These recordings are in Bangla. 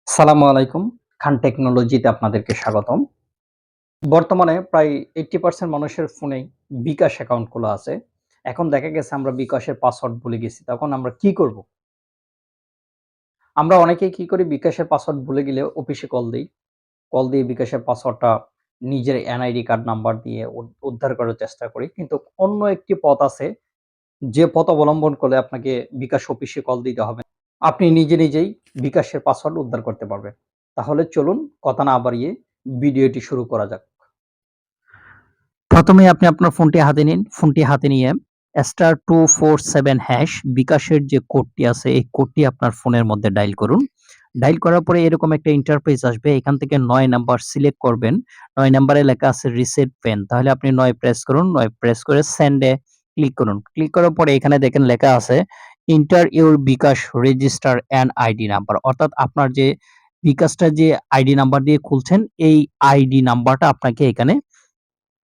সালামু আলাইকুম। খান টেকনোলজিতে আপনাদেরকে স্বাগতম। বর্তমানে প্রায় 80% মানুষের ফোনেই বিকাশ অ্যাকাউন্ট খোলা আছে। এখন দেখা গেছে আমরা বিকাশের পাসওয়ার্ড ভুলে গেছি। তখন আমরা কি করব? আমরা অনেকেই কি করি বিকাশের পাসওয়ার্ড ভুলে গেলে অফিসে কল দেই। কল দিয়ে বিকাশের পাসওয়ার্ডটা নিজের এনআইডি কার্ড নাম্বার দিয়ে উদ্ধার করার চেষ্টা করি। কিন্তু অন্য একটি পথ আছে, যে পথ অবলম্বন করলে আপনাকে বিকাশ অফিসে কল দিতে হবে না। আপনি নিজেই বিকাশের পাসওয়ার্ড উদ্ধার করতে পারবেন। তাহলে চলুন কথা না বাড়িয়ে ভিডিওটি শুরু করা যাক। প্রথমেই আপনি আপনার ফোনটি হাতে নিন। ফোনটি হাতে নিয়ে *247# বিকাশের যে কোডটি আছে এই কোডটি আপনার ফোনের মধ্যে ডায়াল করুন। ডায়াল করার পরে এরকম একটা ইন্টারফেস আসবে। এখান থেকে ৯ নাম্বার সিলেক্ট করবেন। ৯ নাম্বারে লেখা আছে রিসেট পেন। তাহলে আপনি ৯ প্রেস করুন। ৯ প্রেস করে সেন্ড এ ক্লিক করুন। ক্লিক করার পরে এখানে দেখেন লেখা আছে enter your bKash register and ID number. অর্থাৎ আপনার যে বিকাশটা যে আইডি নাম্বার দিয়ে খুলছেন এই আইডি নাম্বারটা আপনাকে এখানে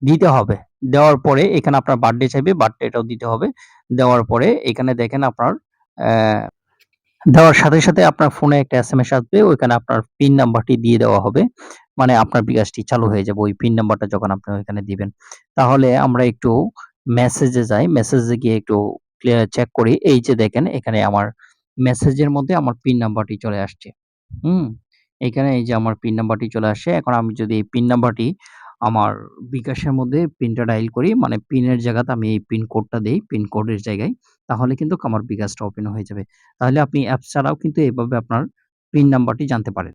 দিতে হবে। দেওয়ার পরে এখানে আপনার বার্থডে চাইবে, বার্থডেটাও দিতে হবে। দেওয়ার পরে এখানে দেখেন আপনার অ্যা দেওয়ার সাথে আপনার ফোনে একটা এসএমএস আসবে। ওইখানে আপনার পিন নাম্বারটি দিয়ে দেওয়া হবে। মানে আপনার বিকাশটি চালু হয়ে যাবে ওই পিন নাম্বারটা যখন আপনি ওইখানে দিবেন। তাহলে আমরা একটু মেসেজে যাই। মেসেজে গিয়ে একটু চেক করি। এই যে দেখেন এখানে আমার মেসেজের মধ্যে আমার পিন নাম্বারটি চলে আসছে। হুম? এখানে এই যে আমার পিন নাম্বারটি চলে আসছে। এখন আমি যদি এই পিন নাম্বারটি আমার বিকাশের মধ্যে পিনটা ডায়াল করি, মানে পিনের জায়গাতে আমি এই পিন কোডটা দেই, পিন কোডের জায়গায়, তাহলে কিন্তু আমার বিকাশটা ওপেন হয়ে যাবে। তাহলে আপনি অ্যাপস ছাড়াও কিন্তু এভাবে আপনার পিন নাম্বারটি জানতে পারেন।